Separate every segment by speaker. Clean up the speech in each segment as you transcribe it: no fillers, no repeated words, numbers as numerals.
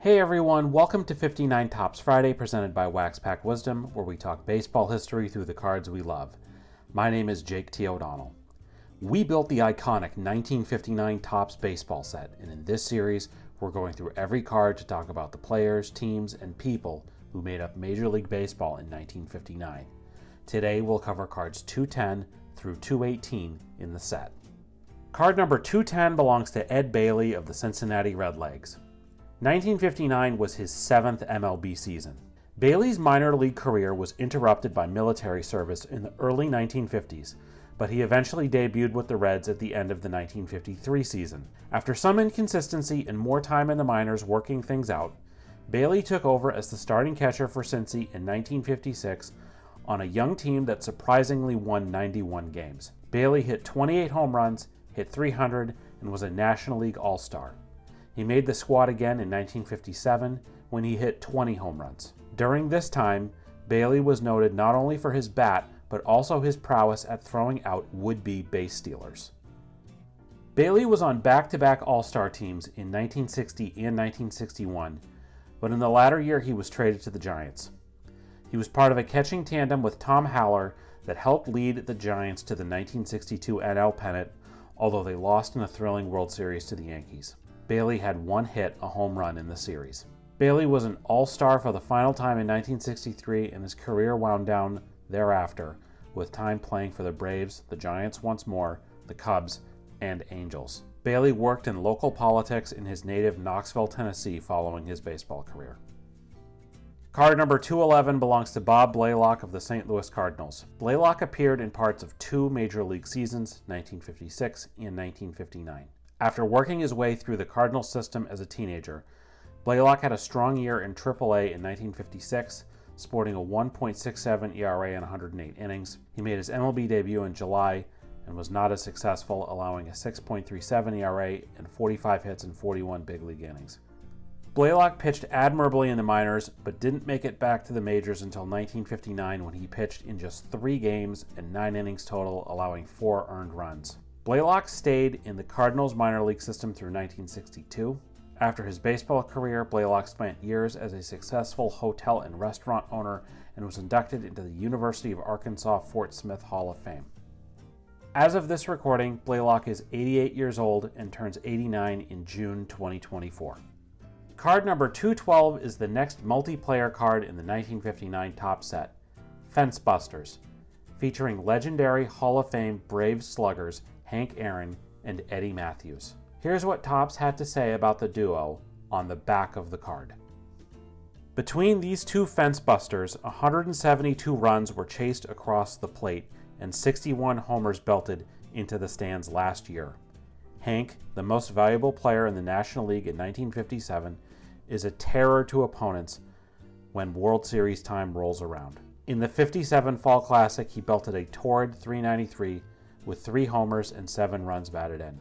Speaker 1: Hey everyone, welcome to 59 Tops Friday presented by Wax Pack Wisdom, where we talk baseball history through the cards we love. My name is Jake T. O'Donnell. We built the iconic 1959 Topps baseball set, and in this series, we're going through every card to talk about the players, teams, and people who made up Major League Baseball in 1959. Today, we'll cover cards 210 through 218 in the set. Card number 210 belongs to Ed Bailey of the Cincinnati Redlegs. 1959 was his 7th MLB season. Bailey's minor league career was interrupted by military service in the early 1950s, but he eventually debuted with the Reds at the end of the 1953 season. After some inconsistency and more time in the minors working things out, Bailey took over as the starting catcher for Cincy in 1956 on a young team that surprisingly won 91 games. Bailey hit 28 home runs, hit 300, and was a National League All-Star. He made the squad again in 1957 when he hit 20 home runs. During this time, Bailey was noted not only for his bat, but also his prowess at throwing out would-be base stealers. Bailey was on back-to-back All-Star teams in 1960 and 1961, but in the latter year he was traded to the Giants. He was part of a catching tandem with Tom Haller that helped lead the Giants to the 1962 NL pennant, although they lost in a thrilling World Series to the Yankees. Bailey had one hit, a home run in the series. Bailey was an all-star for the final time in 1963, and his career wound down thereafter, with time playing for the Braves, the Giants once more, the Cubs, and Angels. Bailey worked in local politics in his native Knoxville, Tennessee following his baseball career. Card number 211 belongs to Bob Blaylock of the St. Louis Cardinals. Blaylock appeared in parts of two Major League seasons, 1956 and 1959. After working his way through the Cardinals system as a teenager, Blaylock had a strong year in AAA in 1956, sporting a 1.67 ERA in 108 innings. He made his MLB debut in July and was not as successful, allowing a 6.37 ERA and 45 hits in 41 big league innings. Blaylock pitched admirably in the minors, but didn't make it back to the majors until 1959 when he pitched in just 3 games and 9 innings total, allowing 4 earned runs. Blaylock stayed in the Cardinals minor league system through 1962. After his baseball career, Blaylock spent years as a successful hotel and restaurant owner and was inducted into the University of Arkansas Fort Smith Hall of Fame. As of this recording, Blaylock is 88 years old and turns 89 in June 2024. Card number 212 is the next multiplayer card in the 1959 Topps set, Fence Busters, featuring legendary Hall of Fame Braves sluggers Hank Aaron and Eddie Mathews. Here's what Topps had to say about the duo on the back of the card. Between these two fence busters, 172 runs were chased across the plate and 61 homers belted into the stands last year. Hank, the most valuable player in the National League in 1957, is a terror to opponents when World Series time rolls around. In the 57 Fall Classic, he belted a torrid .393 with 3 homers and 7 runs batted in.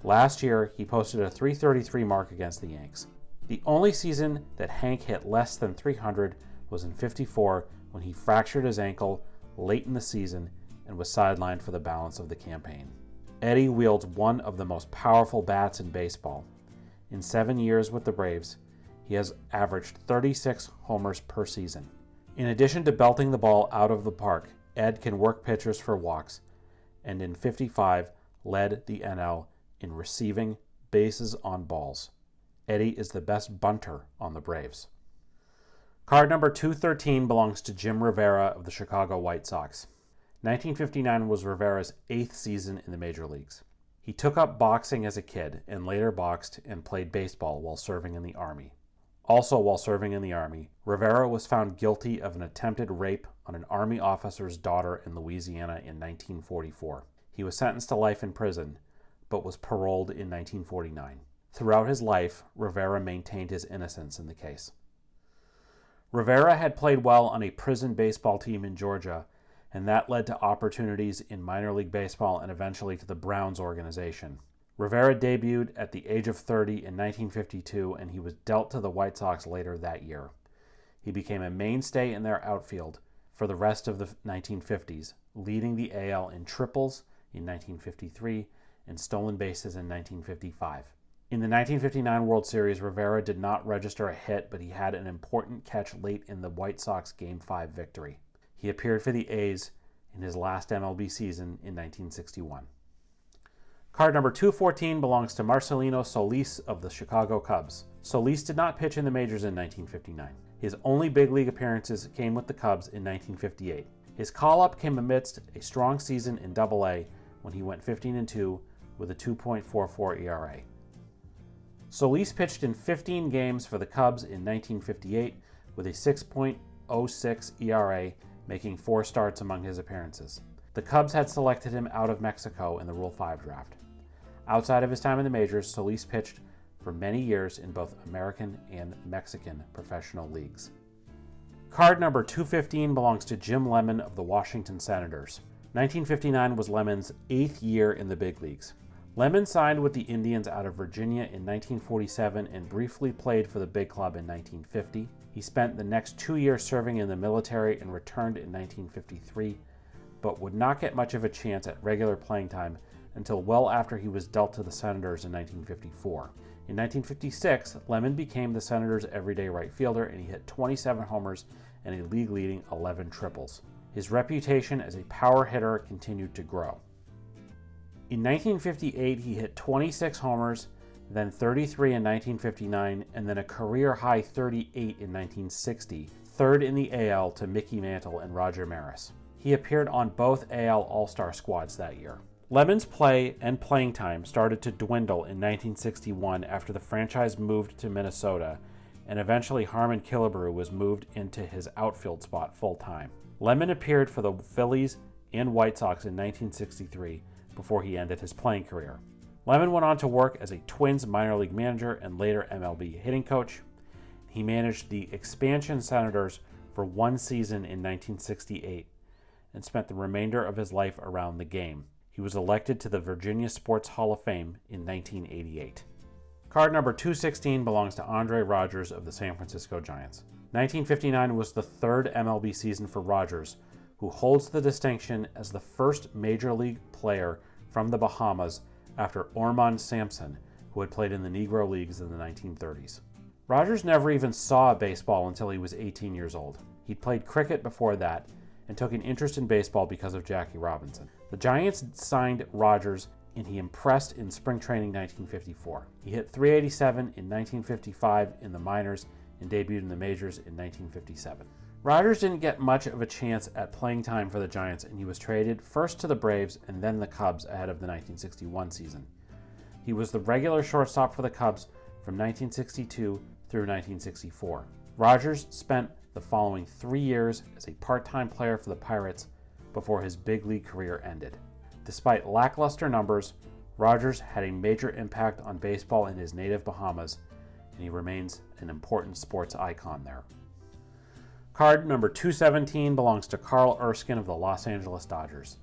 Speaker 1: Last year, he posted a .333 mark against the Yanks. The only season that Hank hit less than 300 was in '54 when he fractured his ankle late in the season and was sidelined for the balance of the campaign. Eddie wields one of the most powerful bats in baseball. In 7 years with the Braves, he has averaged 36 homers per season. In addition to belting the ball out of the park, Ed can work pitchers for walks, and in '55 led the NL in receiving bases on balls. Eddie is the best bunter on the Braves. Card number 213 belongs to Jim Rivera of the Chicago White Sox. 1959 was Rivera's 8th season in the major leagues. He took up boxing as a kid and later boxed and played baseball while serving in the Army. Also while serving in the Army, Rivera was found guilty of an attempted rape on an Army officer's daughter in Louisiana in 1944. He was sentenced to life in prison, but was paroled in 1949. Throughout his life, Rivera maintained his innocence in the case. Rivera had played well on a prison baseball team in Georgia, and that led to opportunities in minor league baseball and eventually to the Browns organization. Rivera debuted at the age of 30 in 1952, and he was dealt to the White Sox later that year. He became a mainstay in their outfield for the rest of the 1950s, leading the AL in triples in 1953 and stolen bases in 1955. In the 1959 World Series, Rivera did not register a hit, but he had an important catch late in the White Sox Game 5 victory. He appeared for the A's in his last MLB season in 1961. Card number 214 belongs to Marcelino Solis of the Chicago Cubs. Solis did not pitch in the majors in 1959. His only big league appearances came with the Cubs in 1958. His call-up came amidst a strong season in Double-A when he went 15-2 with a 2.44 ERA. Solis pitched in 15 games for the Cubs in 1958 with a 6.06 ERA, making 4 starts among his appearances. The Cubs had selected him out of Mexico in the Rule 5 draft. Outside of his time in the majors, Solis pitched for many years in both American and Mexican professional leagues. Card number 215 belongs to Jim Lemon of the Washington Senators. 1959 was Lemon's 8th year in the big leagues. Lemon signed with the Indians out of Virginia in 1947 and briefly played for the big club in 1950. He spent the next 2 years serving in the military and returned in 1953, but would not get much of a chance at regular playing time until well after he was dealt to the Senators in 1954. In 1956, Lemon became the Senators' everyday right fielder, and he hit 27 homers and a league-leading 11 triples. His reputation as a power hitter continued to grow. In 1958, he hit 26 homers, then 33 in 1959, and then a career-high 38 in 1960, third in the AL to Mickey Mantle and Roger Maris. He appeared on both AL All-Star squads that year. Lemon's play and playing time started to dwindle in 1961 after the franchise moved to Minnesota, and eventually Harmon Killebrew was moved into his outfield spot full-time. Lemon appeared for the Phillies and White Sox in 1963 before he ended his playing career. Lemon went on to work as a Twins minor league manager and later MLB hitting coach. He managed the expansion Senators for 1 season in 1968 and spent the remainder of his life around the game. He was elected to the Virginia Sports Hall of Fame in 1988. Card number 216 belongs to André Rodgers of the San Francisco Giants. 1959 was the 3rd MLB season for Rodgers, who holds the distinction as the first major league player from the Bahamas after Ormond Sampson, who had played in the Negro Leagues in the 1930s. Rodgers never even saw baseball until he was 18 years old. He'd played cricket before that and took an interest in baseball because of Jackie Robinson. The Giants signed Rodgers, and he impressed in spring training 1954. He hit .387 in 1955 in the minors and debuted in the majors in 1957. Rodgers didn't get much of a chance at playing time for the Giants, and he was traded first to the Braves and then the Cubs ahead of the 1961 season. He was the regular shortstop for the Cubs from 1962 through 1964. Rodgers spent the following 3 years as a part-time player for the Pirates before his big league career ended. Despite lackluster numbers, Rodgers had a major impact on baseball in his native Bahamas, and he remains an important sports icon there. Card number 217 belongs to Carl Erskine of the Los Angeles Dodgers.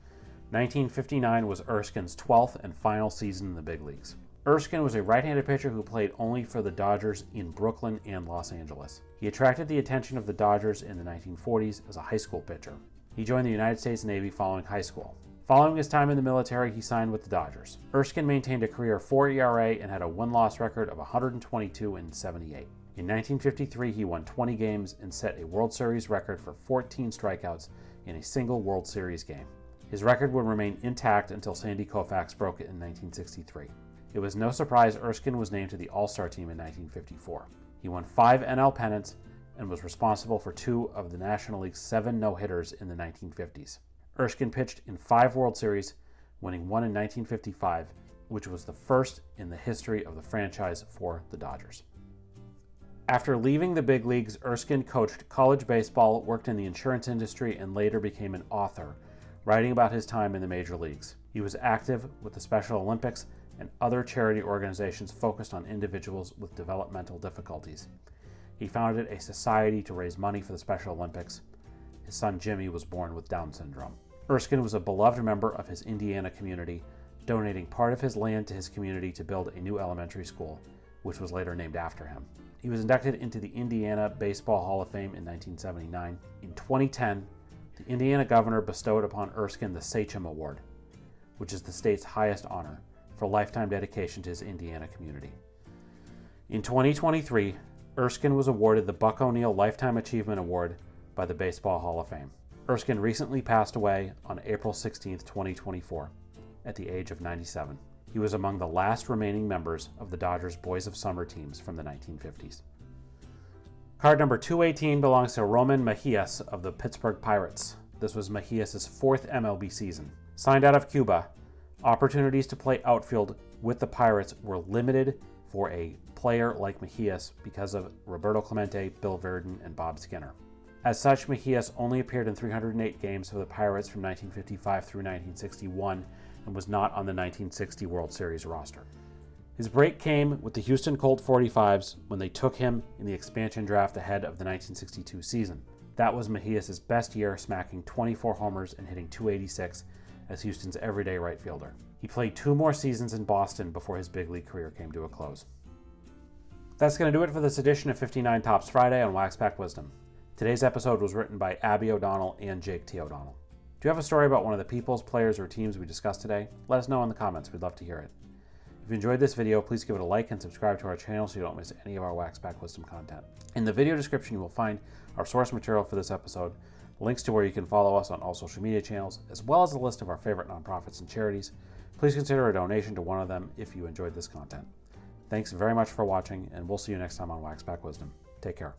Speaker 1: 1959 was Erskine's 12th and final season in the big leagues. Erskine was a right-handed pitcher who played only for the Dodgers in Brooklyn and Los Angeles. He attracted the attention of the Dodgers in the 1940s as a high school pitcher. He joined the United States Navy following high school. Following his time in the military, he signed with the Dodgers. Erskine maintained a career 4 ERA and had a win-loss record of 122 and 78. In 1953, he won 20 games and set a World Series record for 14 strikeouts in a single World Series game. His record would remain intact until Sandy Koufax broke it in 1963. It was no surprise Erskine was named to the All-Star team in 1954. He won 5 NL pennants and was responsible for 2 of the National League's 7 no-hitters in the 1950s. Erskine pitched in 5 World Series, winning 1 in 1955, which was the first in the history of the franchise for the Dodgers. After leaving the big leagues, Erskine coached college baseball, worked in the insurance industry, and later became an author, writing about his time in the major leagues. He was active with the Special Olympics and other charity organizations focused on individuals with developmental difficulties. He founded a society to raise money for the Special Olympics. His son Jimmy was born with Down syndrome. Erskine was a beloved member of his Indiana community, donating part of his land to his community to build a new elementary school, which was later named after him. He was inducted into the Indiana Baseball Hall of Fame in 1979. In 2010, the Indiana governor bestowed upon Erskine the Sachem Award, which is the state's highest honor, for lifetime dedication to his Indiana community. In 2023, Erskine was awarded the Buck O'Neil Lifetime Achievement Award by the Baseball Hall of Fame. Erskine recently passed away on April 16, 2024, at the age of 97. He was among the last remaining members of the Dodgers' Boys of Summer teams from the 1950s. Card number 218 belongs to Roman Mathews of the Pittsburgh Pirates. This was Mathews' fourth MLB season. Signed out of Cuba, opportunities to play outfield with the Pirates were limited for a player like Mathews because of Roberto Clemente, Bill Virdon, and Bob Skinner. As such, Mathews only appeared in 308 games for the Pirates from 1955 through 1961 and was not on the 1960 World Series roster. His break came with the Houston Colt 45s when they took him in the expansion draft ahead of the 1962 season. That was Mathews' best year, smacking 24 homers and hitting .286 as Houston's everyday right fielder. He played 2 more seasons in Boston before his big league career came to a close. That's going to do it for this edition of 59 Tops Friday on Wax Pack Wisdom. Today's episode was written by Abby O'Donnell and Jake T. O'Donnell. Do you have a story about one of the peoples, players, or teams we discussed today? Let us know in the comments. We'd love to hear it. If you enjoyed this video, please give it a like and subscribe to our channel so you don't miss any of our Wax Pack Wisdom content. In the video description, you will find our source material for this episode, links to where you can follow us on all social media channels, as well as a list of our favorite nonprofits and charities. Please consider a donation to one of them if you enjoyed this content. Thanks very much for watching, and we'll see you next time on Wax Pack Wisdom. Take care.